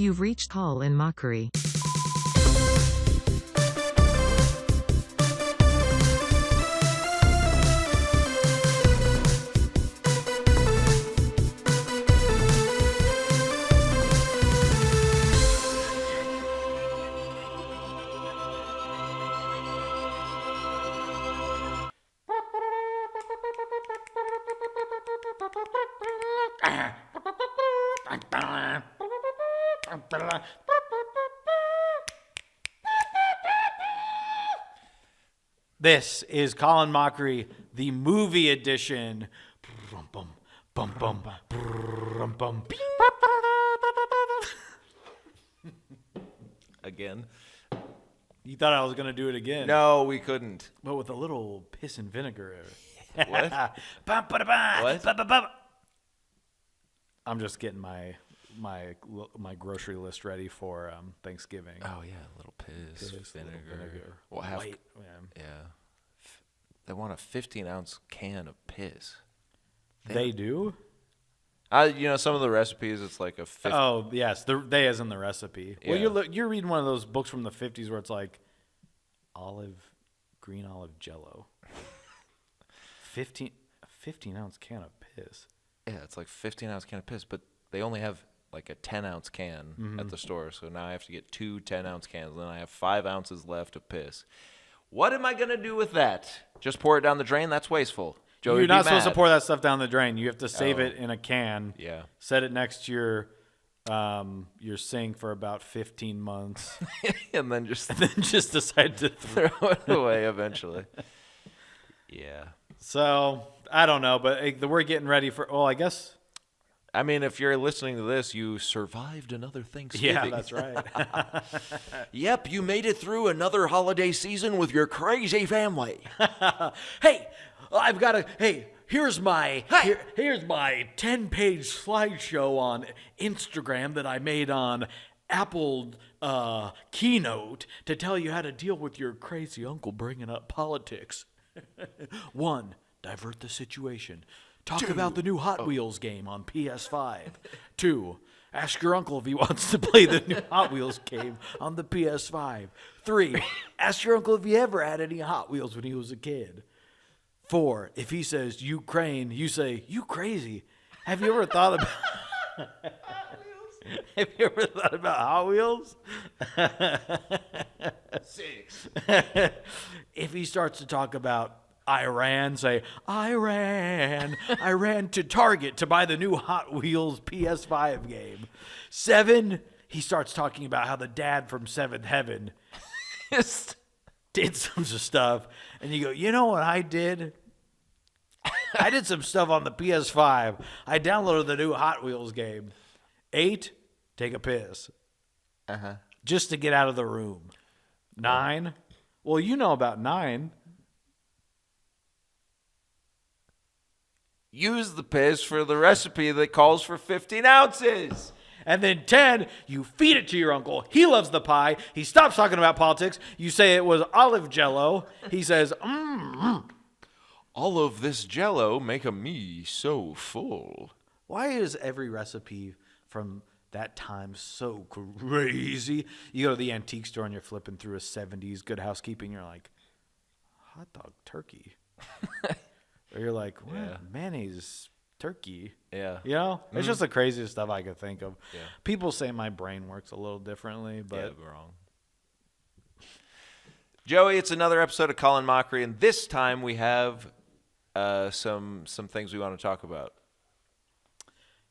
You've reached call in Mockery. This is Colin Mockery, the movie edition. Again? You thought I was going to do it again. No, we couldn't. But with a little piss and vinegar. What? What? I'm just getting my grocery list ready for Thanksgiving. Oh, yeah, a little piss, vinegar. Well, White. Yeah. They want a 15-ounce can of piss. They do? Some of the recipes, it's like a 50. Oh, yes. They as in the recipe. Yeah. Well, you're reading one of those books from the 50s where it's like green olive jello. 15-ounce can of piss. Yeah, it's like 15-ounce can of piss, but they only have like a 10-ounce can at the store. So now I have to get 2 10-ounce cans, and then I have 5 ounces left of piss. What am I going to do with that? Just pour it down the drain? That's wasteful. Joey, You're not supposed to pour that stuff down the drain. You have to save it in a can. Yeah. Set it next to your sink for about 15 months. and then just decide to throw it away eventually. Yeah. So, I don't know, but we're getting ready for, I guess. I mean, if you're listening to this, you survived another Thanksgiving. Yeah, that's right. Yep, you made it through another holiday season with your crazy family. Hey, here's my 10-page slideshow on Instagram that I made on Apple Keynote to tell you how to deal with your crazy uncle bringing up politics. 1, divert the situation. Talk about the new Hot Wheels game on PS5. 2, ask your uncle if he wants to play the new Hot Wheels game on the PS5. 3, ask your uncle if he ever had any Hot Wheels when he was a kid. 4, if he says Ukraine, you say, you crazy. Have you ever thought about Have you ever thought about Hot Wheels? 6. If he starts to talk about Iran, say, I ran to Target to buy the new Hot Wheels PS5 game. 7, he starts talking about how the dad from Seventh Heaven did some stuff. And you go, you know what I did? I did some stuff on the PS5. I downloaded the new Hot Wheels game. 8, take a piss. Just to get out of the room. 9, well, you know about 9. Use the piss for the recipe that calls for 15 ounces. And then 10, you feed it to your uncle. He loves the pie. He stops talking about politics. You say it was olive jello. He says, All of this jello make a me so full. Why is every recipe from that time so crazy? You go to the antique store and you're flipping through a 70s Good Housekeeping. You're like, hot dog turkey. Or you're like, what? Yeah. Mayonnaise turkey. Yeah. You know? It's just the craziest stuff I could think of. Yeah. People say my brain works a little differently, but Yeah, wrong. Joey, it's another episode of Colin Mockery, and this time we have some things we want to talk about.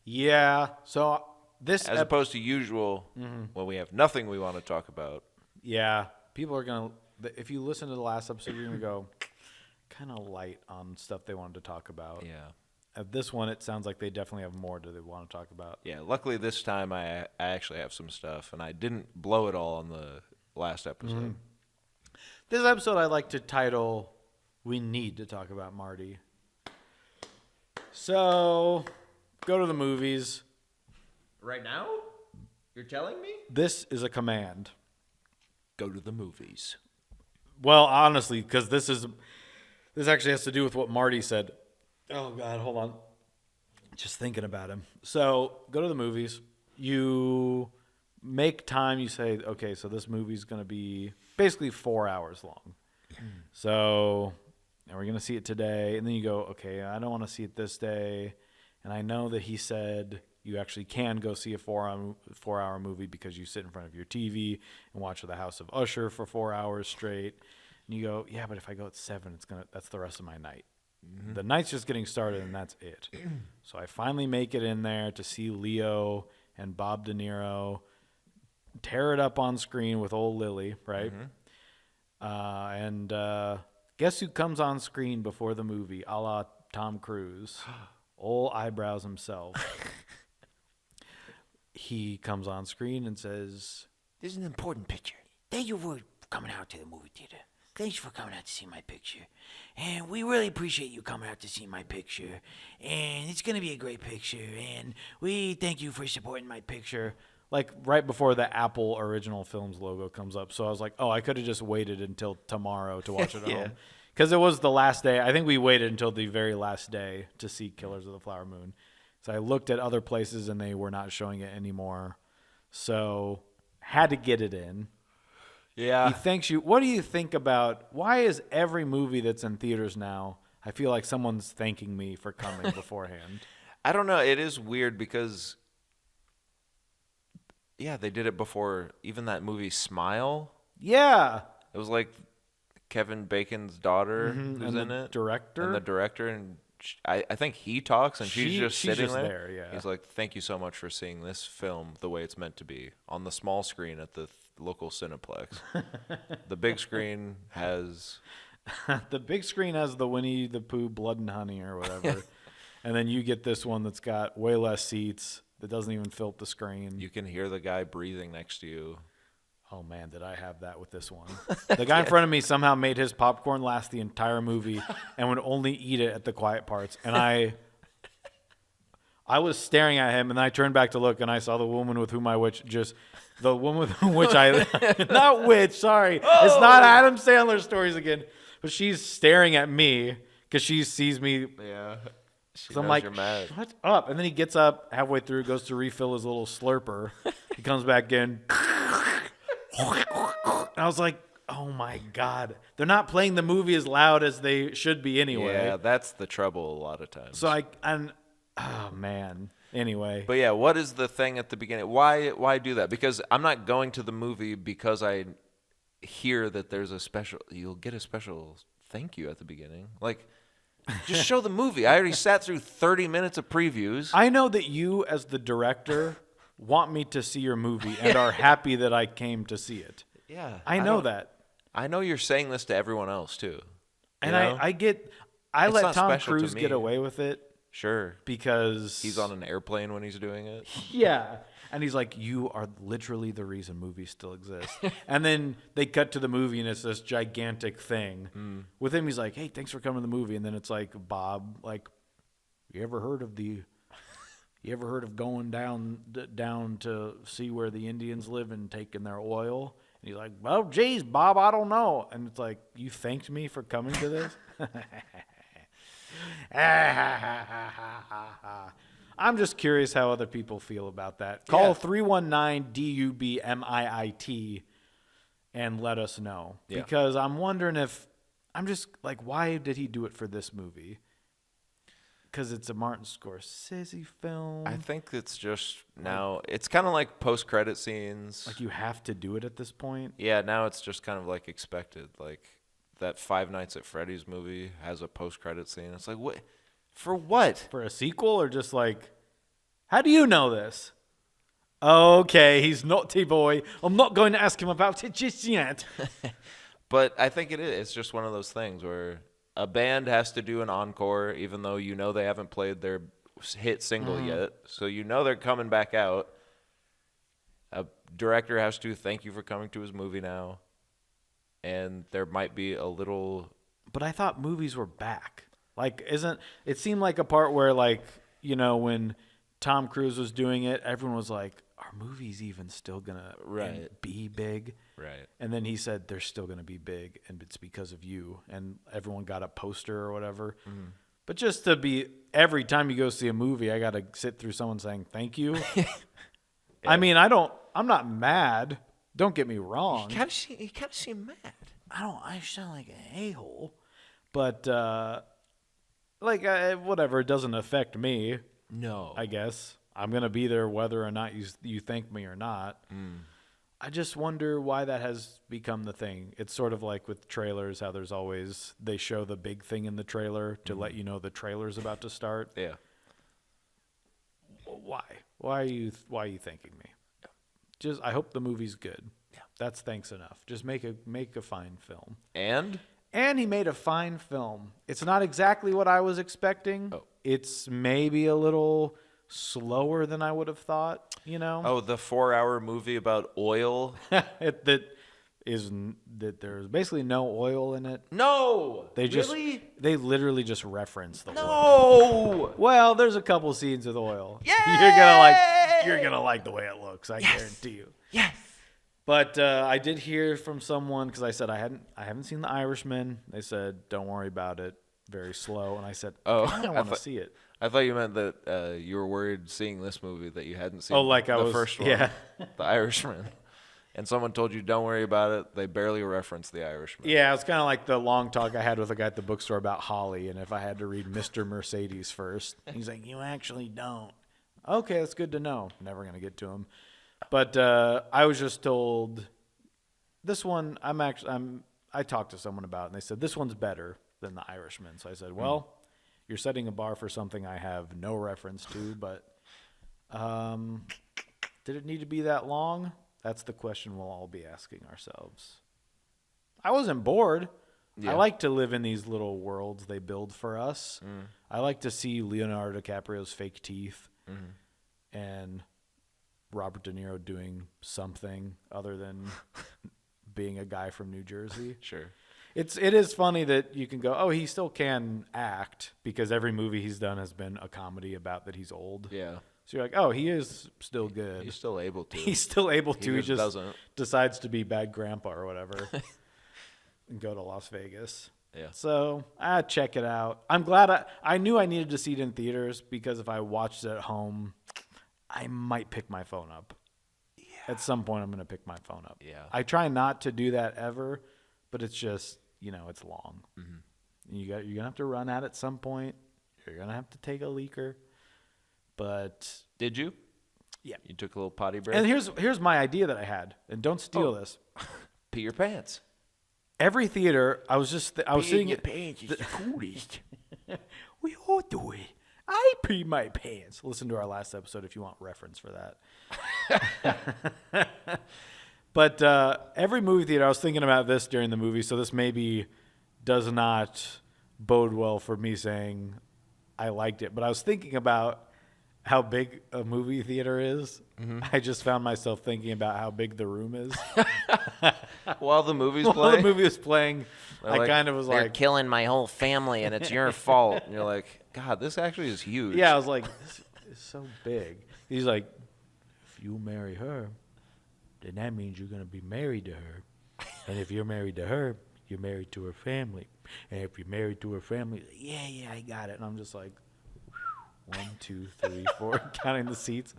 yeah. So this As opposed to usual, when we have nothing we want to talk about. yeah, people are going to, if you listen to the last episode, you're going to go kind of light on stuff they wanted to talk about. Yeah. At this one, it sounds like they definitely have more that they want to talk about. Yeah, luckily this time I actually have some stuff, and I didn't blow it all on the last episode. This episode I like to title, We Need to Talk About Marty. So, go to the movies. Right now? You're telling me? This is a command. Go to the movies. Well, honestly, because this actually has to do with what Marty said. Oh, God, hold on. Just thinking about him. So, go to the movies. You make time. You say, okay, so this movie's going to be basically 4 hours long. So and we're going to see it today. And then you go, okay, I don't want to see it this day. And I know that he said you actually can go see a 4-hour movie because you sit in front of your TV and watch The House of Usher for 4 hours straight. And you go, yeah, but if I go at 7, that's the rest of my night. Mm-hmm. The night's just getting started, and that's it. So I finally make it in there to see Leo and Bob De Niro tear it up on screen with old Lily, right? Mm-hmm. And guess who comes on screen before the movie, a la Tom Cruise? Old eyebrows himself. He comes on screen and says, "This is an important picture. Thank you for coming out to the movie theater. Thanks for coming out to see my picture. And we really appreciate you coming out to see my picture. And it's going to be a great picture. And we thank you for supporting my picture." Like right before the Apple Original Films logo comes up. So I was like, oh, I could have just waited until tomorrow to watch it at home. Because it was the last day. I think we waited until the very last day to see Killers of the Flower Moon. So I looked at other places and they were not showing it anymore. So had to get it in. Yeah. He thanks you. What do you think about why is every movie that's in theaters now, I feel like someone's thanking me for coming beforehand? I don't know. It is weird because, yeah, they did it before even that movie Smile. Yeah. It was like Kevin Bacon's daughter who's in it. Director? And the director. And I think he talks and she's just sitting just there. Yeah. He's like, thank you so much for seeing this film the way it's meant to be on the small screen at the local Cineplex. The big screen has... The big screen has the Winnie the Pooh Blood and Honey or whatever. And then you get this one that's got way less seats that doesn't even fill up the screen. You can hear the guy breathing next to you. Oh, man, did I have that with this one. The guy in front of me somehow made his popcorn last the entire movie and would only eat it at the quiet parts. And I was staring at him, and then I turned back to look, and I saw the woman with whom I the woman with which I, not which, sorry. Oh. It's not Adam Sandler stories again. But she's staring at me because she sees me. Yeah. So I'm like, shut up. And then he gets up halfway through, goes to refill his little slurper. He comes back in. And I was like, oh my God. They're not playing the movie as loud as they should be anyway. Yeah, that's the trouble a lot of times. So oh man. Anyway. But yeah, what is the thing at the beginning? Why do that? Because I'm not going to the movie because I hear that you'll get a special thank you at the beginning. Like, just show the movie. I already sat through 30 minutes of previews. I know that you, as the director, want me to see your movie and are happy that I came to see it. Yeah. I know that. I know you're saying this to everyone else, too. And I let Tom Cruise get away with it. Sure. Because he's on an airplane when he's doing it. Yeah. And he's like, you are literally the reason movies still exist. And then they cut to the movie, and it's this gigantic thing. With him, he's like, hey, thanks for coming to the movie. And then it's like, Bob, like, you ever heard of going down to see where the Indians live and taking their oil? And he's like, well, geez, Bob, I don't know. And it's like, you thanked me for coming to this? I'm just curious how other people feel about that. Call 319-DUBMIIT and let us know. Yeah. Because I'm wondering I'm just like, why did he do it for this movie? Because it's a Martin Scorsese film. I think it's just now, it's kind of like post-credit scenes. Like you have to do it at this point? Yeah, now it's just kind of like expected. Like that Five Nights at Freddy's movie has a post-credit scene. It's like, what? For what? For a sequel or just like, how do you know this? Okay, he's naughty boy. I'm not going to ask him about it just yet. But I think it is. It's just one of those things where a band has to do an encore, even though you know they haven't played their hit single yet. So you know they're coming back out. A director has to thank you for coming to his movie now. And there might be a little... But I thought movies were back. Like, it seemed like a part where, like, you know, when Tom Cruise was doing it, everyone was like, are movies even still going to be big? Right. And then he said, they're still going to be big, and it's because of you. And everyone got a poster or whatever. Mm-hmm. But just to be, every time you go see a movie, I got to sit through someone saying, thank you. Yeah. I mean, I don't I'm not mad. Don't get me wrong. You kind of seem mad. I sound like an a-hole. But, whatever. It doesn't affect me, No. I guess. I'm going to be there whether or not you thank me or not. I just wonder why that has become the thing. It's sort of like with trailers, how there's always, they show the big thing in the trailer to let you know the trailer's about to start. Yeah. Why? Why are you thanking me? Just, I hope the movie's good. Yeah. That's thanks enough. Just make a fine film. And he made a fine film. It's not exactly what I was expecting. Oh. It's maybe a little slower than I would have thought, Oh, the 4-hour movie about oil? that there's basically no oil in it. No! They literally just reference the oil. No! Well, there's a couple scenes with oil. Yay! You're gonna like the way it looks, I guarantee you. Yes! But I did hear from someone, because I said I haven't seen The Irishman. They said, don't worry about it, very slow. And I said, I don't want to see it. I thought you meant that you were worried seeing this movie that you hadn't seen the first one, yeah. The Irishman. And someone told you, don't worry about it. They barely referenced The Irishman. Yeah, it's kind of like the long talk I had with a guy at the bookstore about Holly, and if I had to read Mr. Mercedes first. He's like, you actually don't. Okay, that's good to know. Never going to get to him. But I was just told, this one, I talked to someone about it, and they said, this one's better than The Irishman. So I said, well, you're setting a bar for something I have no reference to, but did it need to be that long? That's the question we'll all be asking ourselves. I wasn't bored. Yeah. I like to live in these little worlds they build for us. I like to see Leonardo DiCaprio's fake teeth and Robert De Niro doing something other than being a guy from New Jersey. Sure. It is funny that you can go, oh, he still can act, because every movie he's done has been a comedy about that he's old. Yeah. So you're like, oh, he is still good. He's still able to. He's still able to. He just doesn't. decides to be bad grandpa or whatever and go to Las Vegas. Yeah. So check it out. I'm glad I knew I needed to see it in theaters, because if I watched it at home, I might pick my phone up. Yeah. At some point, I'm going to pick my phone up. Yeah. I try not to do that ever, but it's just, it's long. Mm-hmm. You're going to have to run at some point. You're going to have to take a leaker. But did you? Yeah. You took a little potty break? And here's my idea that I had, and don't steal this. Pee your pants. Every theater, I was sitting your pants is the coolest. We all do it. I pee my pants. Listen to our last episode if you want reference for that. But every movie theater, I was thinking about this during the movie, so this maybe does not bode well for me saying I liked it. But I was thinking about how big a movie theater is. Mm-hmm. I just found myself thinking about how big the room is. While the movie's While playing? the movie was playing, I kind of was They're like, killing my whole family, and it's your fault. And you're like, God, this actually is huge. yeah, I was like, this is so big. He's like, if you marry her, then that means you're going to be married to her. And if you're married to her, you're married to her family. And if you're married to her family, yeah, I got it. And I'm just like, 1, 2, 3, 4, counting the seats.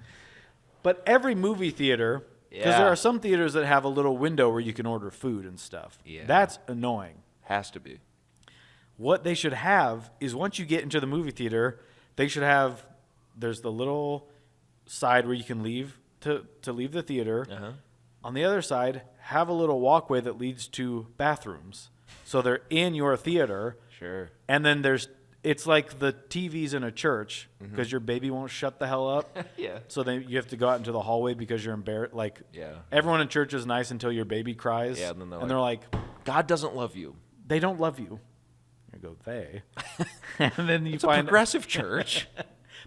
But every movie theater, because there are some theaters that have a little window where you can order food and stuff. Yeah. That's annoying. Has to be. What they should have is, once you get into the movie theater, they should have, there's the little side where you can leave to leave the theater. Uh-huh. On the other side, have a little walkway that leads to bathrooms. So they're in your theater. Sure. And then it's like the TVs in a church, because your baby won't shut the hell up. Yeah. So then you have to go out into the hallway because you're embarrassed. Like, Yeah. everyone in church is nice until your baby cries. Yeah, and then they're like, God doesn't love you. they don't love you. You go, they. And then you It's a find progressive church.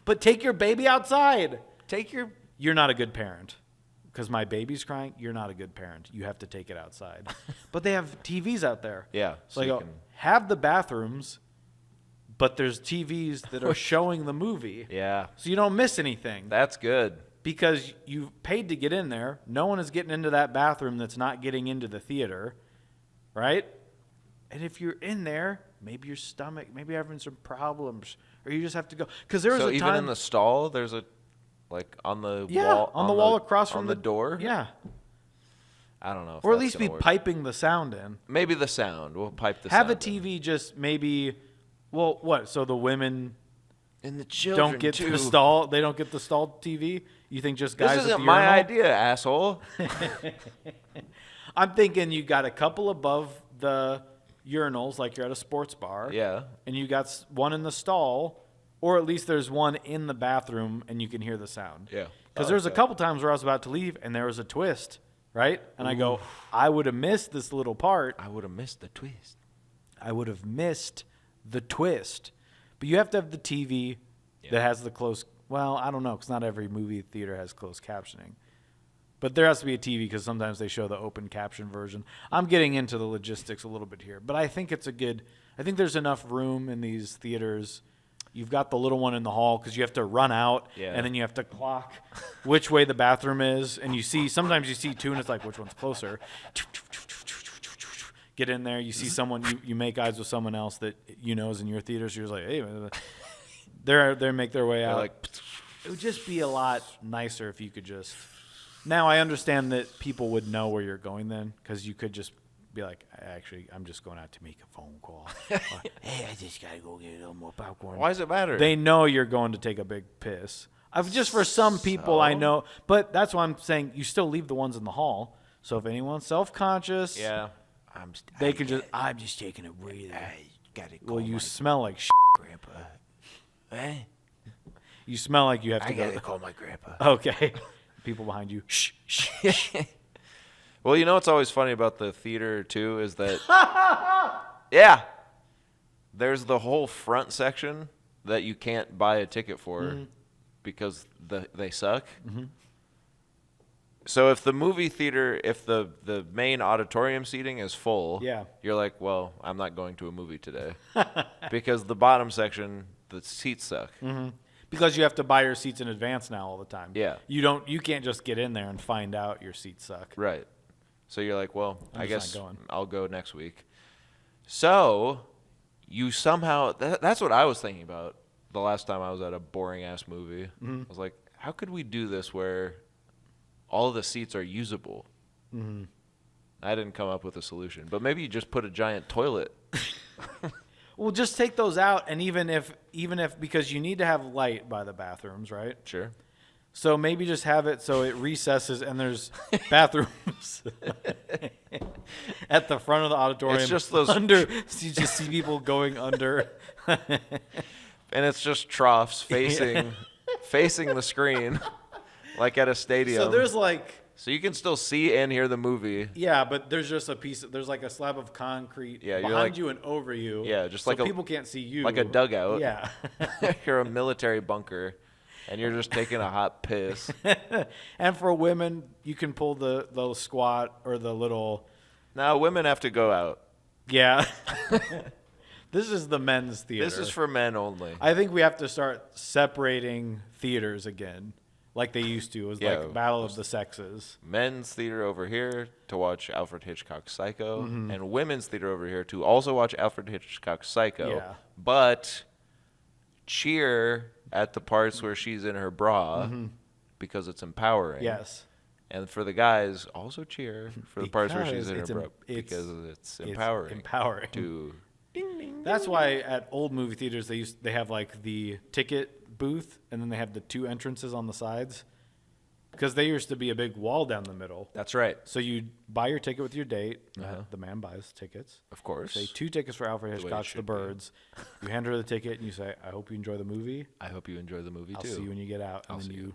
But take your baby outside. Take your... You're not a good parent. Because my baby's crying, you're not a good parent. You have to take it outside. But they have TVs out there. Yeah. So I go, have the bathrooms, but there's TVs that are showing the movie. Yeah. So you don't miss anything. That's good. Because you've paid to get in there. No one is getting into that bathroom that's not getting into the theater. Right? And if you're in there, maybe your stomach, maybe you're having some problems. Or you just have to go. Because there was a time... even in the stall, there's a Like on the Yeah, wall? on the wall across from on the door? Yeah. I don't know. If Or at that's least gonna be work. piping the sound in. Maybe the sound. We'll pipe the Have a sound in. TV just maybe, well, what? So the women And the children don't get too. the stall. They don't get the stalled TV. You think just guys? This at isn't the my urinal? idea, asshole. I'm thinking you got a couple above the urinals, like you're at a sports bar. Yeah. And you got one in the stall, or at least there's one in the bathroom, and you can hear the sound. Yeah. Because there's a couple times where I was about to leave, and there was a twist, right? And I go, I would have missed this little part. I would have missed the twist. I would have missed the twist. But you have to have the TV that has the closed. Well, I don't know, because not every movie theater has closed captioning. But there has to be a TV because sometimes they show the open caption version. I'm getting into the logistics a little bit here, but I think it's I think there's enough room in these theaters. You've got the little one in the hall because you have to run out, and then you have to clock which way the bathroom is. And sometimes you see two, and it's like, which one's closer? Get in there. You see someone, you make eyes with someone else that you know is in your theater. So you're just like, hey, they make their way out. Like, It would just be a lot nicer if you could just. Now I understand that people would know where you're going then, because you could just be like, actually, I'm just going out to make a phone call. Hey, I just gotta go get a little more popcorn. why does it matter? They know you're going to take a big piss. Just for some people, I know, but that's why I'm saying you still leave the ones in the hall. So if anyone's self-conscious, Yeah. I'm just taking a breather. I gotta call well, you my smell like grandpa. Eh? You smell like you have to I go. gotta call my grandpa. Okay. People behind you. Shh. Well, you know what's always funny about the theater too is that yeah, there's the whole front section that you can't buy a ticket for because they suck. Mm-hmm. So if the movie theater, if the main auditorium seating is full, you're like, well, I'm not going to a movie today because the bottom section, the seats suck. Mm-hmm. Because you have to buy your seats in advance now all the time. Yeah. You can't just get in there and find out your seats suck. Right. So you're like, well, I guess not going. I'll go next week. So you somehow, that's what I was thinking about the last time I was at a boring ass movie. Mm-hmm. I was like, how could we do this where all of the seats are usable? Mm-hmm. I didn't come up with a solution, but maybe you just put a giant toilet. Well, just take those out, and even if because you need to have light by the bathrooms, right? Sure. So maybe just have it so it recesses and there's bathrooms at the front of the auditorium. It's just those under. So you just see people going under, and it's just troughs facing the screen, like at a stadium. So there's like. So you can still see and hear the movie. Yeah, but there's just there's like a slab of concrete behind you and over you. Yeah, just so like people can't see you. Like a dugout. Yeah. You're a military bunker, and you're just taking a hot piss. And for women, you can pull the squat or the little. Now women have to go out. Yeah. This is the men's theater. This is for men only. I think we have to start separating theaters again. Like they used to. It was like Battle of the Sexes. Men's theater over here to watch Alfred Hitchcock's Psycho, and women's theater over here to also watch Alfred Hitchcock's Psycho. Yeah. But cheer at the parts where she's in her bra because it's empowering. Yes. And for the guys, also cheer for the parts where she's in her Because bra because it's empowering. Empowering. To ding, ding, That's why at old movie theaters they have like the ticket booth and then they have the two entrances on the sides because there used to be a big wall down the middle. That's right. So you buy your ticket with your date. The man buys tickets. Of course. Say 2 tickets for Alfred Hitchcock's The Birds. You hand her the ticket and you say, "I hope you enjoy the movie. I hope you enjoy the movie I'll too. see you when you get out." And I'll then see you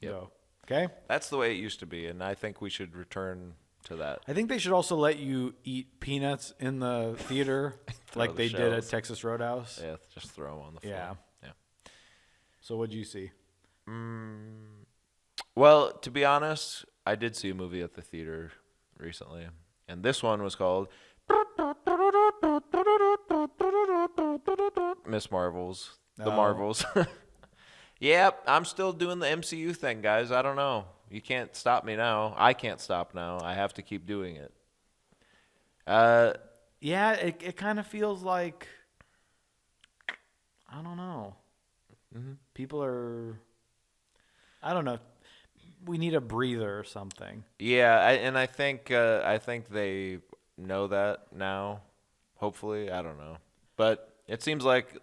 Yep. go. Okay. That's the way it used to be, and I think we should return to that. I think they should also let you eat peanuts in the theater like the they did at shells. Texas Roadhouse. Yeah, just throw them on the floor. Yeah. Yeah. So what'd you see? Well, to be honest, I did see a movie at the theater recently, and this one was called Miss Marvels. The Oh. Marvels. Yep, I'm still doing the MCU thing, guys. I don't know. You can't stop me now. I can't stop now. I have to keep doing it. Yeah, it kind of feels like, I don't know. People are, I don't know. We need a breather or something. Yeah, I think they know that now. Hopefully, I don't know, but it seems like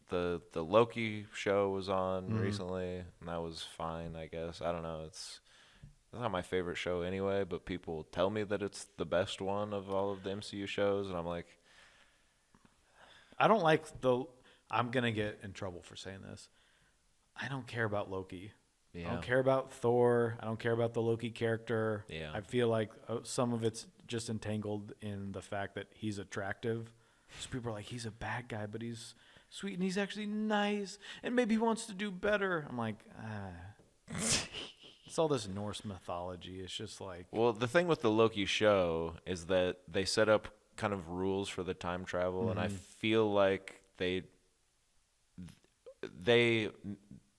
the Loki show was on recently, and that was fine. I guess I don't know. It's not my favorite show anyway, but people tell me that it's the best one of all of the MCU shows, and I'm like, I don't like I'm gonna get in trouble for saying this. I don't care about Loki. yeah, I don't care about Thor. I don't care about the Loki character. Yeah. I feel like some of it's just entangled in the fact that he's attractive. So people are like, he's a bad guy, but he's sweet and he's actually nice and maybe he wants to do better. I'm like, it's all this Norse mythology. It's just like, Well, the thing with the Loki show is that they set up kind of rules for the time travel, and I feel like they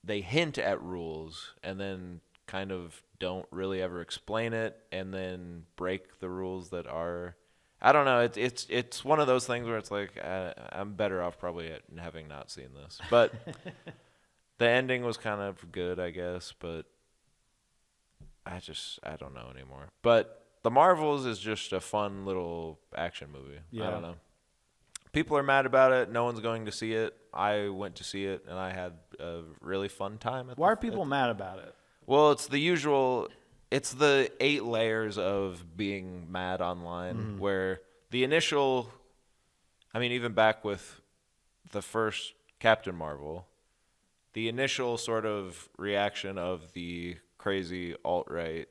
hint at rules and then kind of don't really ever explain it, and then break the rules that are. I don't know. It's one of those things where it's like I'm better off probably at having not seen this, but the ending was kind of good, I guess. But I don't know anymore. But The Marvels is just a fun little action movie. Yeah. I don't know. People are mad about it. No one's going to see it. I went to see it, and I had a really fun time. why are people mad about it? Well, it's the usual. It's the 8 layers of being mad online, where the initial. I mean, even back with the first Captain Marvel, the initial sort of reaction of the crazy alt-right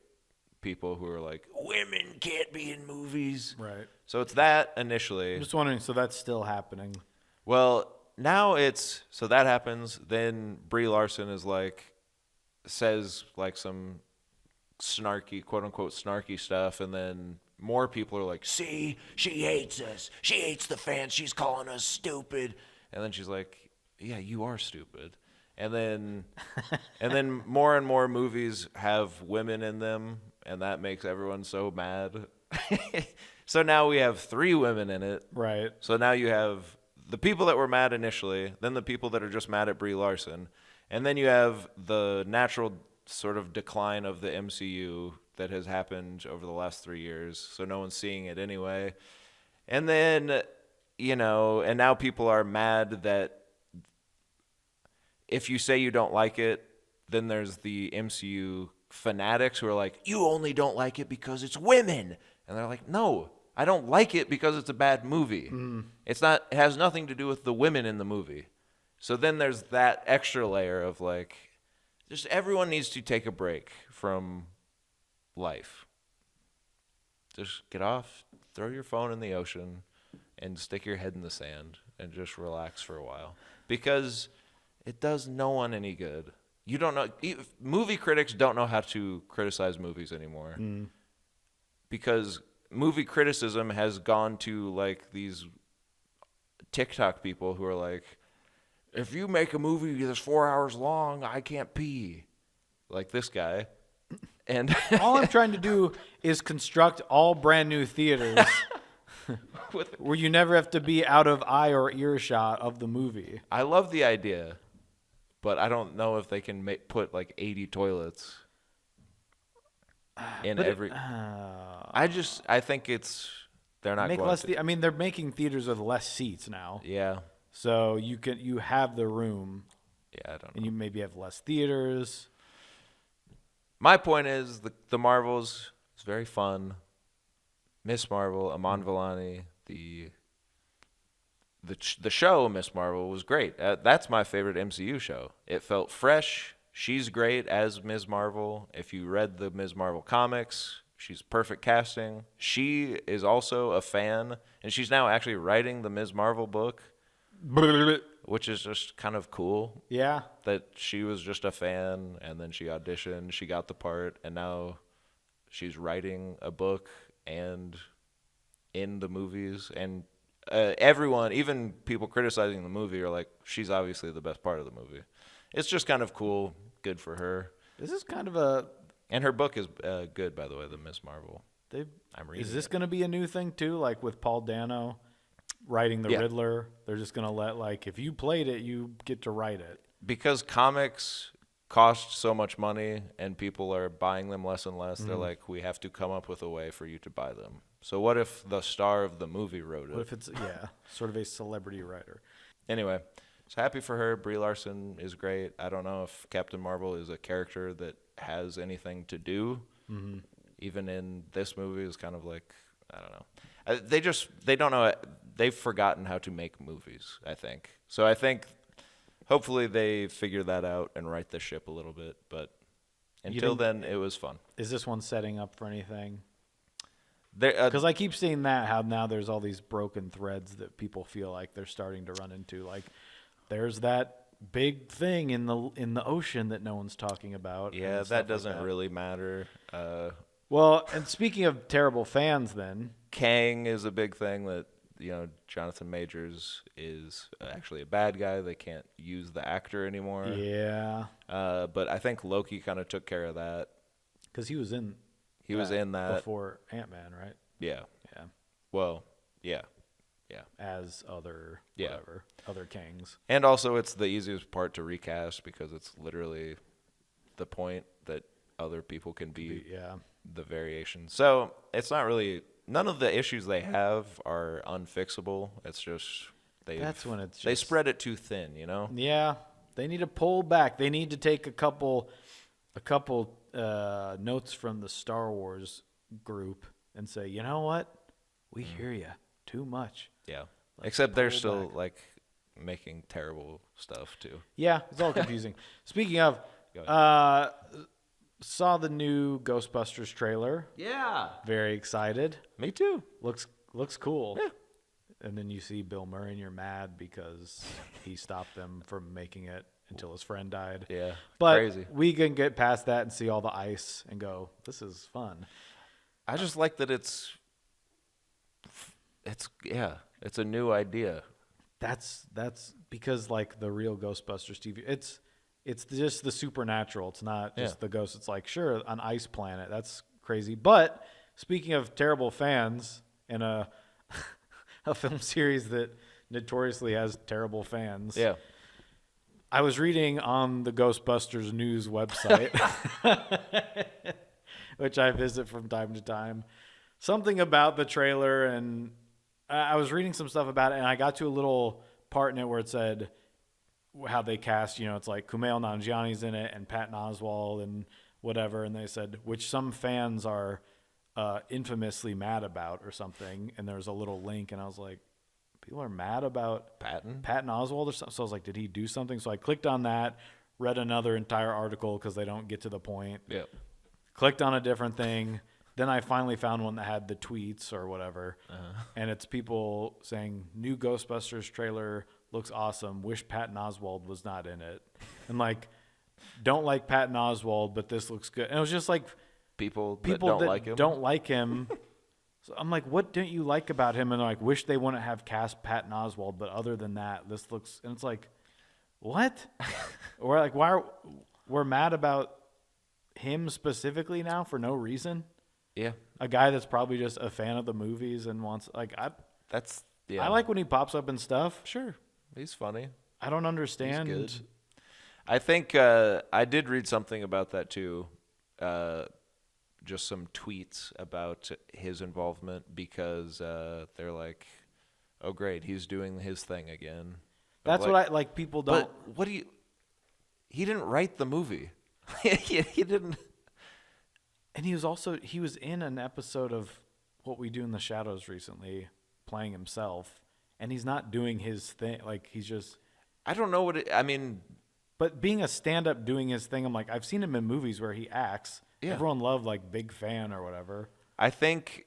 people who are like, women can't be in movies. Right. So it's that initially. I'm just wondering, so that's still happening. Well, now it's so that happens. Then Brie Larson says like some snarky, quote unquote, snarky stuff, and then more people are like, "See, she hates us. She hates the fans. She's calling us stupid." And then she's like, "Yeah, you are stupid." And then, more and more movies have women in them, and that makes everyone so mad. So now we have 3 women in it. Right. So now you have the people that were mad initially, then the people that are just mad at Brie Larson, and then you have the natural sort of decline of the MCU that has happened over the last 3 years. So no one's seeing it anyway. And then, and now people are mad that if you say you don't like it, then there's the MCU fanatics who are like, you only don't like it because it's women. And they're like, no, I don't like it because it's a bad movie. It has nothing to do with the women in the movie. So then there's that extra layer of like, just everyone needs to take a break from life. Just get off, throw your phone in the ocean, and stick your head in the sand and just relax for a while. Because it does no one any good. You don't know. Movie critics don't know how to criticize movies anymore. Because movie criticism has gone to like these TikTok people who are like, if you make a movie that's 4 hours long, I can't pee. Like this guy. And All I'm trying to do is construct all brand new theaters where you never have to be out of eye or earshot of the movie. I love the idea, but I don't know if they can put like 80 toilets in every. I think they're not Make going less. to. I mean, they're making theaters with less seats now, Yeah, so you have the room, I don't know. and you maybe have less theaters. My point is the Marvels is very fun. Miss Marvel, Aman Vellani, the show Miss Marvel was great. That's my favorite MCU show. It felt fresh. She's great as Ms. Marvel. If you read the Ms. Marvel comics, she's perfect casting. She is also a fan, and she's now actually writing the Ms. Marvel book, which is just kind of cool. Yeah, That she was just a fan, and then she auditioned, she got the part, and now she's writing a book and in the movies. And everyone, even people criticizing the movie, are like, she's obviously the best part of the movie. It's just kind of cool, good for her. this is kind of a. And her book is good, by the way, the Miss Marvel. I'm reading Is this it. going to be a new thing too? Like with Paul Dano writing the Yeah. Riddler, they're just going to let if you played it, you get to write it. Because comics cost so much money and people are buying them less and less, they're like, we have to come up with a way for you to buy them. So what if the star of the movie wrote it? What if it's sort of a celebrity writer? Anyway, so happy for her. Brie Larson is great. I don't know if Captain Marvel is a character that has anything to do. Even in this movie, is kind of like, I don't know. They don't know. They've forgotten how to make movies, I think. So I think hopefully they figure that out and right the ship a little bit. But until then, it was fun. Is this one setting up for anything? Because I keep seeing that, how now there's all these broken threads that people feel like they're starting to run into. Like, there's that big thing in the ocean that no one's talking about. Yeah, that doesn't really matter. Well, and speaking of terrible fans, then Kang is a big thing that, Jonathan Majors is actually a bad guy. They can't use the actor anymore. Yeah. But I think Loki kind of took care of that. Because he was in that before Ant-Man, right? Yeah. Yeah. Well, yeah. Yeah. As other Kangs. And also it's the easiest part to recast because it's literally the point that other people can be the variation. So it's not really, none of the issues they have are unfixable. It's just they spread it too thin, Yeah. They need to pull back. They need to take a couple notes from the Star Wars group and say, you know what? We hear you too much. Yeah. Except they're still making terrible stuff too. Yeah, it's all confusing. Speaking of, saw the new Ghostbusters trailer. Yeah. Very excited. Me too. Looks cool. Yeah. And then you see Bill Murray and you're mad because he stopped them from making it until his friend died. Yeah. But crazy. We can get past that and see all the ice and go, this is fun. I just like that it's a new idea. That's because like the real Ghostbusters TV, it's just the supernatural. It's not just the ghost. It's like, sure, an ice planet. That's crazy. But speaking of terrible fans and a film series that notoriously has terrible fans. Yeah. I was reading on the Ghostbusters news website, which I visit from time to time, something about the trailer, and I was reading some stuff about it, and I got to a little part in it where it said how they cast, it's like Kumail Nanjiani's in it and Patton Oswalt and whatever, and they said, which some fans are infamously mad about or something, and there was a little link, and I was like, people are mad about Patton Oswalt or something. So I was like, did he do something? So I clicked on that, read another entire article because they don't get to the point. Yeah. Clicked on a different thing. Then I finally found one that had the tweets or whatever. And it's people saying, new Ghostbusters trailer looks awesome. Wish Patton Oswalt was not in it. And like, don't like Patton Oswalt, but this looks good. And it was just like people that don't like him. So I'm like, what don't you like about him? And they're like, wish they wouldn't have cast Patton Oswalt, but other than that, this looks. And it's like, what? Or like, we're mad about him specifically now for no reason? Yeah, a guy that's probably just a fan of the movies and wants I like when he pops up and stuff. Sure, he's funny. I don't understand. He's good. I think I did read something about that too. Just some tweets about his involvement because they're like, oh great, he's doing his thing again. That's like, what I like. People don't. But he didn't write the movie. he didn't. And he was in an episode of What We Do in the Shadows recently, playing himself, and he's not doing his thing. Like he's just. I don't know what I mean. But being a stand-up doing his thing, I'm like, I've seen him in movies where he acts. Yeah. Everyone loved like Big Fan or whatever. I think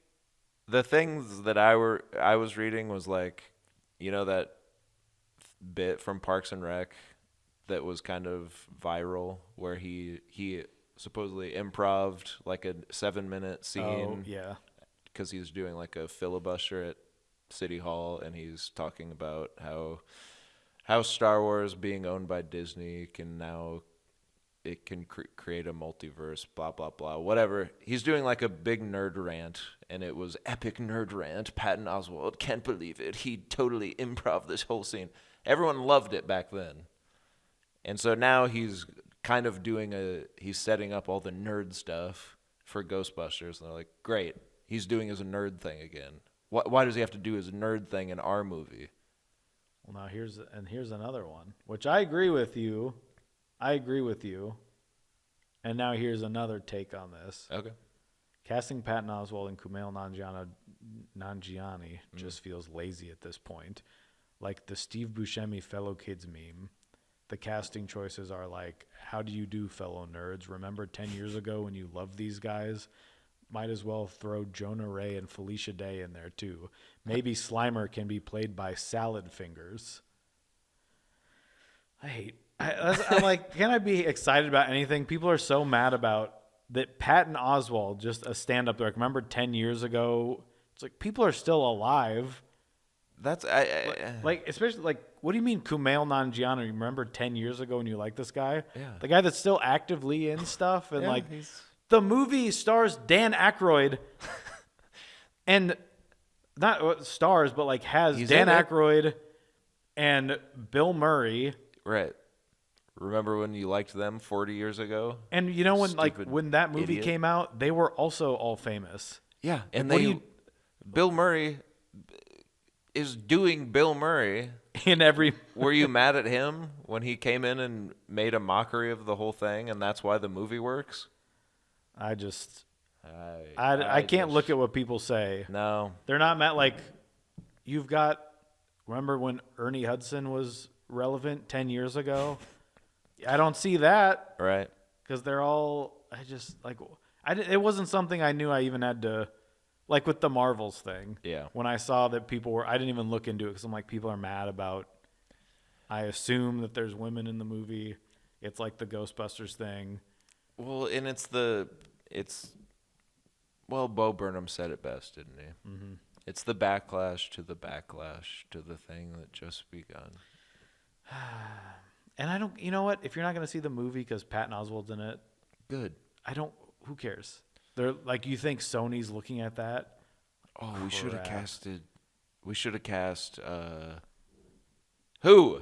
the things that I was reading was like, that bit from Parks and Rec that was kind of viral where he supposedly improv'd like a 7-minute scene. Oh, yeah. Because he's doing like a filibuster at City Hall and he's talking about how Star Wars being owned by Disney can create a multiverse, blah, blah, blah, whatever. He's doing like a big nerd rant, and it was epic nerd rant. Patton Oswalt can't believe it. He totally improv this whole scene. Everyone loved it back then. And so now he's kind of he's setting up all the nerd stuff for Ghostbusters, and they're like, great, he's doing his nerd thing again. Why does he have to do his nerd thing in our movie? Well, now here's another one, which I agree with you. And now here's another take on this. Okay. Casting Patton Oswalt and Kumail Nanjiani just feels lazy at this point. Like the Steve Buscemi fellow kids meme, the casting choices are like, how do you do, fellow nerds? Remember 10 years ago when you loved these guys? Might as well throw Jonah Ray and Felicia Day in there too. Maybe Slimer can be played by Salad Fingers. I'm like, can I be excited about anything? People are so mad about that. Patton Oswalt, just a stand-up there. Like, remember 10 years ago? It's like people are still alive. That's like, especially like, what do you mean Kumail Nanjiani? Remember 10 years ago when you liked this guy? Yeah. The guy that's still actively in stuff, and Yeah, the movie stars Dan Aykroyd, and not stars, but like has Dan Aykroyd and Bill Murray. Right. Remember when you liked them 40 years ago? And you know when Stupid when that movie idiot. came out, they were also all famous. Yeah, and Bill Murray is doing Bill Murray. in every. Were you mad at him when he came in and made a mockery of the whole thing, and that's why the movie works? I can't look at what people say. No. They're not mad. Like, you've got. Remember when Ernie Hudson was relevant 10 years ago? I don't see that. Right. Because they're all. It wasn't something I knew I even had to. Like with the Marvels thing. Yeah. When I saw that people were. I didn't even look into it because I'm like, people are mad about. I assume that there's women in the movie. It's like the Ghostbusters thing. Well, and Bo Burnham said it best, didn't he? Mm-hmm. It's the backlash to the thing that just begun. And I don't, you know what? If you're not going to see the movie because Patton Oswalt's in it, good. Who cares? They're like, you think Sony's looking at that? Oh, we should have cast, who?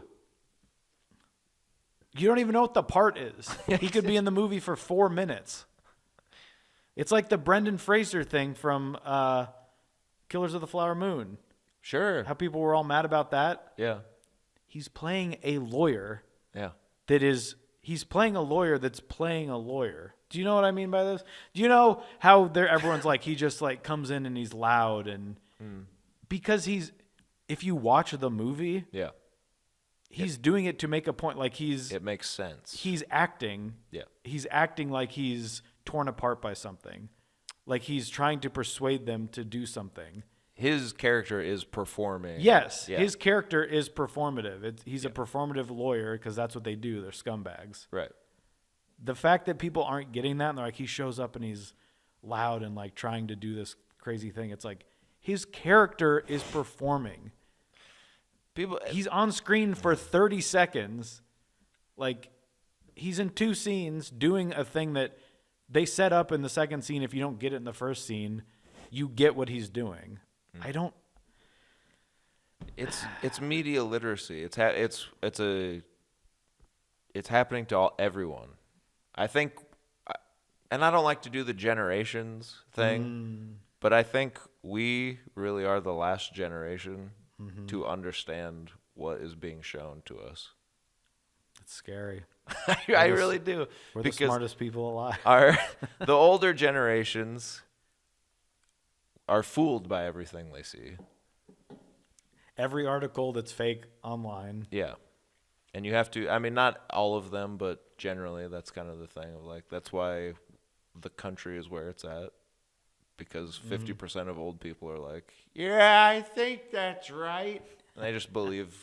You don't even know what the part is. He could be in the movie for 4 minutes. It's like the Brendan Fraser thing from Killers of the Flower Moon. Sure. How people were all mad about that. Yeah. He's playing a lawyer. Yeah. He's playing a lawyer that's playing a lawyer. Do you know what I mean by this? Do you know how everyone's like, he just like comes in and he's loud and because if you watch the movie, yeah, he's doing it to make a point. Like it makes sense. He's acting. Yeah. He's acting like he's torn apart by something. Like he's trying to persuade them to do something. His character is performing. Yes, yeah. His character is performative. He's a performative lawyer because that's what they do. They're scumbags. Right. The fact that people aren't getting that, and they're like, he shows up and he's loud and like trying to do this crazy thing. It's like his character is performing. He's on screen for 30 seconds. Like he's in 2 scenes doing a thing that they set up in the second scene. If you don't get it in the first scene, you get what he's doing. I don't. It's media literacy. It's happening to everyone. I think, and I don't like to do the generations thing, but I think we really are the last generation to understand what is being shown to us. It's scary. I really do. We're the smartest people alive. The older generations are fooled by everything they see. Every article that's fake online. Yeah. And you have to, I mean, not all of them, but generally that's kind of the thing of like, that's why the country is where it's at. Because 50% of old people are like, yeah, I think that's right. And they just believe,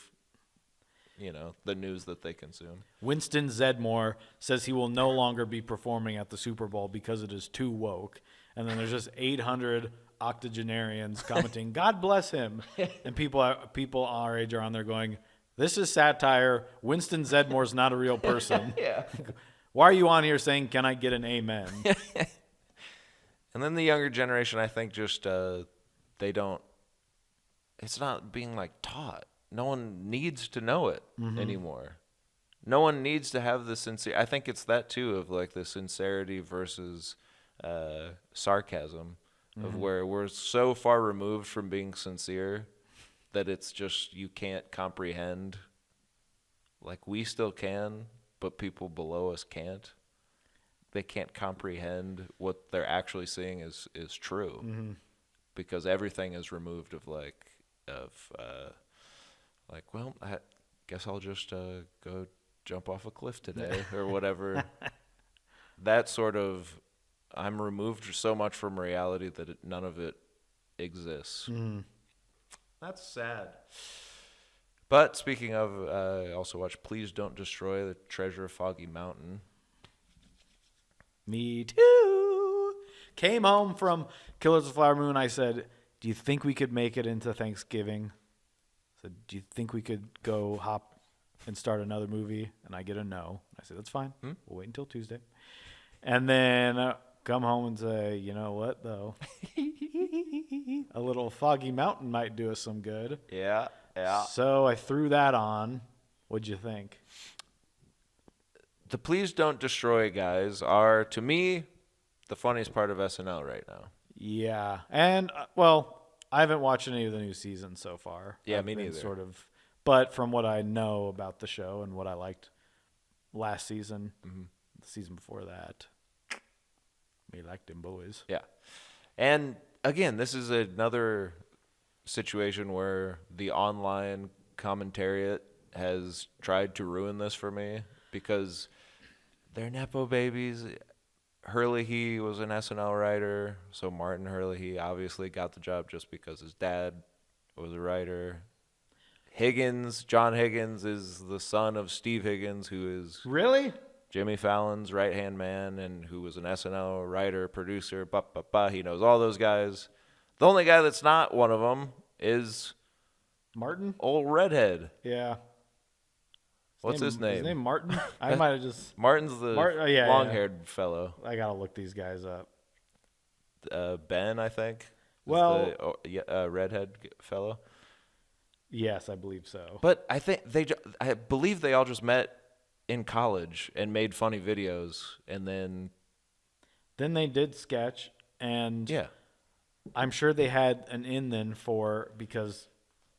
the news that they consume. Winston Zedmore says he will no longer be performing at the Super Bowl because it is too woke. And then there's just 800 octogenarians commenting, God bless him. And people our age are on there going, this is satire. Winston Zedmore's not a real person. Yeah. Why are you on here saying, can I get an amen? And then the younger generation, I think just they don't, it's not being like taught. No one needs to know it anymore. no one needs to have the sincere. I think it's that too of like the sincerity versus sarcasm of where we're so far removed from being sincere that it's just you can't comprehend. Like we still can, but people below us can't. They can't comprehend what they're actually seeing is true because everything is removed of well, I guess I'll just go jump off a cliff today or whatever. That sort of, I'm removed so much from reality that none of it exists. That's sad. But speaking of, I also watched Please Don't Destroy the Treasure of Foggy Mountain. Me too. Came home from Killers of the Flower Moon. I said, do you think we could make it into Thanksgiving? I said, do you think we could go hop and start another movie? And I get a no. I said, that's fine. We'll wait until Tuesday. And then come home and say, you know what, though? A little Foggy Mountain might do us some good. Yeah. So I threw that on. What'd you think? The Please Don't Destroy guys are, to me, the funniest part of SNL right now. Yeah. And, well, I haven't watched any of the new seasons so far. Yeah, I've me been neither. But from what I know about the show and what I liked last season, the season before that, me liked them boys. Yeah. And, again, this is another situation where the online commentariat has tried to ruin this for me because they're Nepo babies. Herlihy was an SNL writer, so Martin Herlihy obviously got the job just because his dad was a writer. John Higgins is the son of Steve Higgins, who is Really? Jimmy Fallon's right-hand man and who was an SNL writer, producer, He knows all those guys. The only guy that's not one of them is Martin? old redhead. Yeah. What's his name? His name Martin? I might have just... Martin's the yeah, long-haired fellow. I got to look these guys up. Ben, I think. is Well... the redhead fellow. Yes, I believe so. But I believe they all just met in college and made funny videos, and then Then they did sketch, and yeah, I'm sure they had an in then because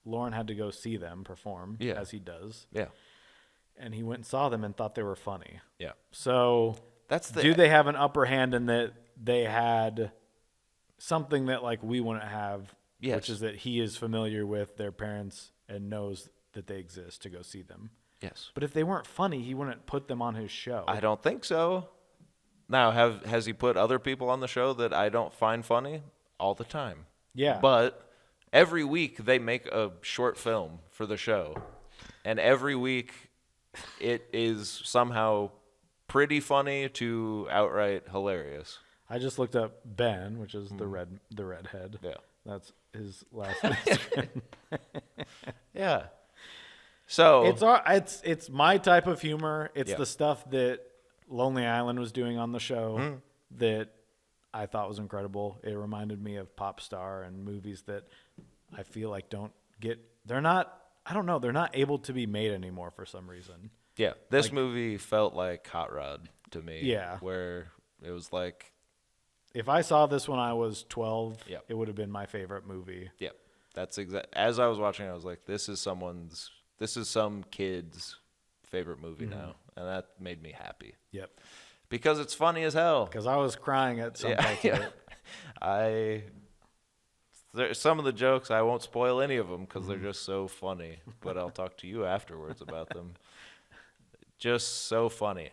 Lauren had to go see them perform, Yeah. as he does. yeah, And he went and saw them and thought they were funny. yeah. So do they have an upper hand in that they had something that like we wouldn't have, Yes. which is that he is familiar with their parents and knows that they exist to go see them. Yes. But if they weren't funny, he wouldn't put them on his show. I don't think so. Now, has he put other people on the show that I don't find funny? All the time. Yeah. But every week they make a short film for the show. And every week it is somehow pretty funny to outright hilarious. I just looked up Ben, which is the redhead. Yeah. That's his last name. Yeah. So it's my type of humor. It's Yeah. the stuff that Lonely Island was doing on the show that I thought was incredible. It reminded me of Pop Star and movies that I feel like they're not able to be made anymore for some reason. yeah, this movie felt like Hot Rod to me. Yeah. Where it was like, If I saw this when I was 12, Yep. it would have been my favorite movie. yeah, that's as I was watching, I was like, this is some kid's favorite movie now, and that made me happy Yep. because it's funny as hell. Because I was crying at some parts of it. Some of the jokes, I won't spoil any of them because they're just so funny, but I'll talk to you afterwards about them. Just so funny.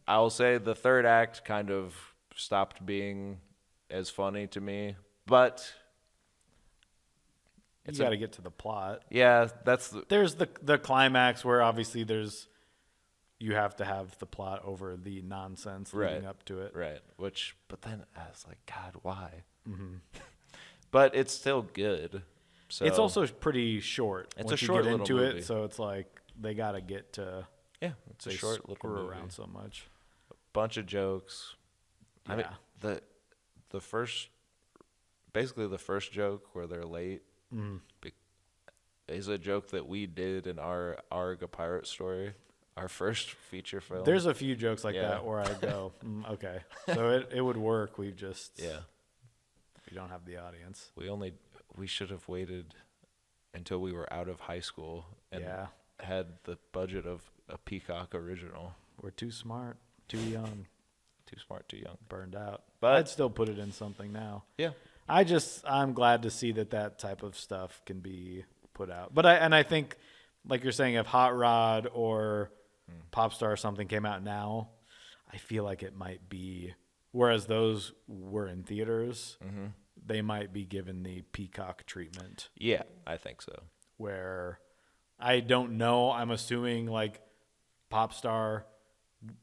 I'll say the third act kind of stopped being as funny to me, but You got to get to the plot. yeah, There's the climax where obviously you have to have the plot over the nonsense leading up to it. right. But then I was like, God, why? But it's still good. So It's also pretty short. It's once a short you get little into movie. it, so it's like they got to get to. yeah, it's a They short little screw movie. around so much. Bunch of jokes. I mean, Yeah. the first joke where they're late is a joke that we did in our Arg a Pirate story. Our first feature film. There's a few jokes like Yeah. that where I go, okay. So it would work. We don't have the audience. We should have waited until we were out of high school and Yeah. had the budget of a Peacock original. We're too smart, too young, Too smart, too young. burned out. But- I'd still put it in something now. Yeah. I'm glad to see that type of stuff can be put out. But I think, like you're saying, if Hot Rod or Popstar or something came out now, I feel like it might be, whereas those were in theaters, they might be given the Peacock treatment, Yeah, I think so. where I don't know. I'm assuming like Popstar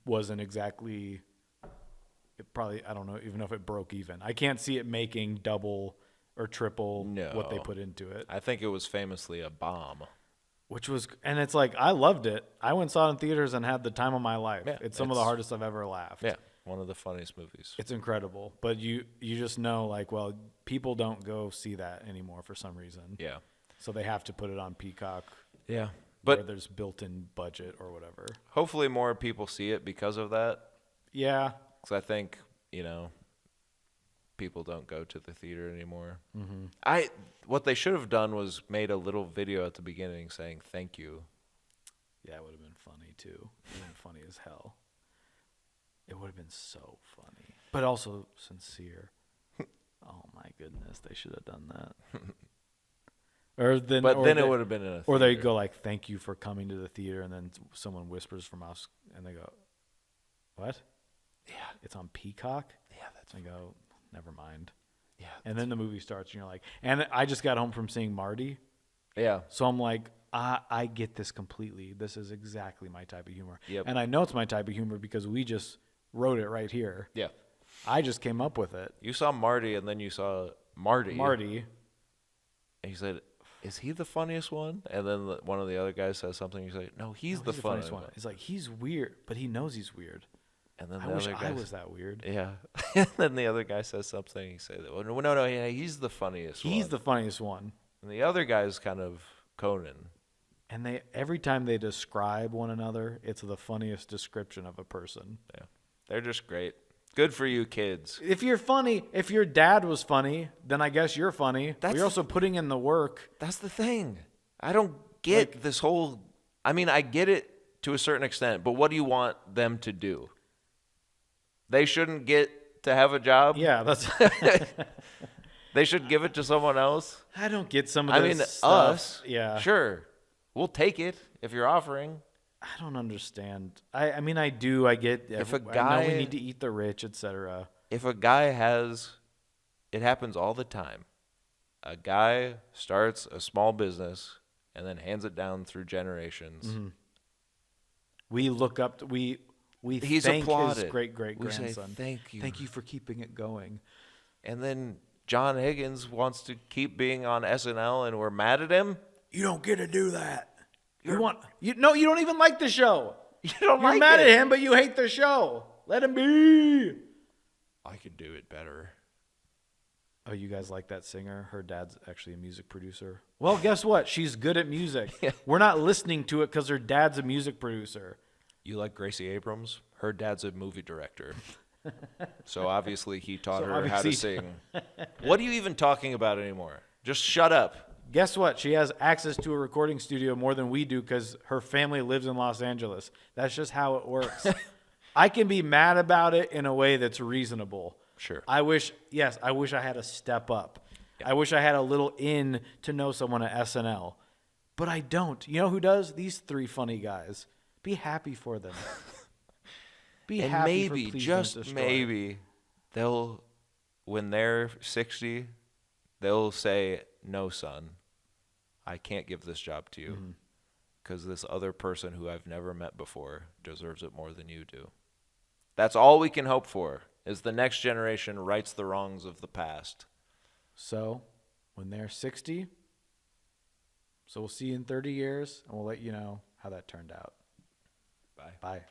wasn't exactly, it probably, I don't know even if it broke even. I can't see it making double or triple what they No. put into it. I think it was famously a bomb. Which was, and it's like, I loved it. I went and saw it in theaters and had the time of my life. Yeah, it's some of the hardest I've ever laughed. Yeah, one of the funniest movies. It's incredible. But you just know, like, well, people don't go see that anymore for some reason. Yeah. So they have to put it on Peacock Yeah. where But there's built-in budget or whatever. hopefully more people see it because of that. Yeah. Because I think, people don't go to the theater anymore. Mm-hmm. What they should have done was made a little video at the beginning saying thank you. Yeah, it would have been funny, too. It would have been funny as hell. It would have been so funny. But also sincere. Oh, my goodness. They should have done that. Or then It would have been in a theater. Or they go like, "Thank you for coming to the theater," and then someone whispers from us, and they go, "What? Yeah. It's on Peacock?" Yeah, that's I go, "Never mind." yeah. And then the movie starts, and you're like, and I just got home from seeing Marty, Yeah. so I'm like, I get this completely. This is exactly my type of humor, Yep. and I know it's my type of humor because we just wrote it right here. Yeah. I just came up with it. You saw Marty and then you saw Marty. Marty. And you said, is he the funniest one? And then one of the other guys says something. You say, no, he's No, the he's funniest one. He's like, he's weird, but he knows he's weird. And then I the wish other guy I was that weird. Yeah. And then the other guy says something. You say, oh, no, yeah, he's the funniest one. He's the funniest one. And the other guy's kind of Conan. And they every time they describe one another, it's the funniest description of a person. Yeah. They're just great. Good for you kids. If you're funny, if your dad was funny, then I guess you're funny. But That's- you're also putting in the work. That's the thing. I don't get this whole. I mean, I get it to a certain extent, but what do you want them to do? They shouldn't get to have a job. Yeah, that's. They should give it to someone else. I don't get some of I this mean, stuff. us. Yeah. Sure. We'll take it if you're offering. I don't understand. I mean, I do. I get. If a I know guy- we need to eat the rich, etc. If a guy has, it happens all the time. A guy starts a small business and then hands it down through generations. Mm-hmm. We look up. We He's thank applauded. his great We say, grandson. "Thank you." Thank you for keeping it going. And then John Higgins wants to keep being on SNL and we're mad at him. You don't get to do that. You don't even like the show. You don't You're like mad it. at him, but you hate the show. Let him be. I could do it better. Oh, you guys like that singer? Her dad's actually a music producer. Well, guess what? She's good at music. Yeah. We're not listening to it because her dad's a music producer. You like Gracie Abrams? Her dad's a movie director. So obviously he taught So her how to obviously- sing. What are you even talking about anymore? Just shut up. Guess what? She has access to a recording studio more than we do because her family lives in Los Angeles. That's just how it works. I can be mad about it in a way that's reasonable. Sure. I wish I had a step up. I wish I had a little in to know someone at SNL. But I don't. You know who does? These three funny guys. Be happy for them. Be And happy for maybe, Please just Don't Destroy. maybe, they'll, when they're 60, they'll say, no, son, I can't give this job to you because this other person who I've never met before deserves it more than you do. That's all we can hope for, is the next generation rights the wrongs of the past. So, when they're 60, so we'll see you in 30 years, and we'll let you know how that turned out. Bye. Bye.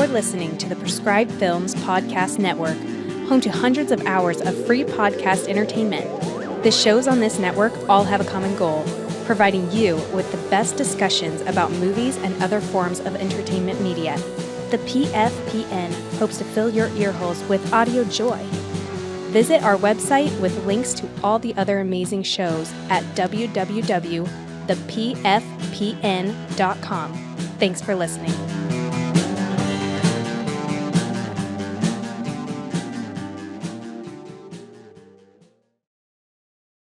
listening to the Prescribed Films Podcast Network, home to hundreds of hours of free podcast entertainment. The shows on this network all have a common goal, providing you with the best discussions about movies and other forms of entertainment media. The PFPN hopes to fill your earholes with audio joy. Visit our website with links to all the other amazing shows at www.thepfpn.com. Thanks for listening.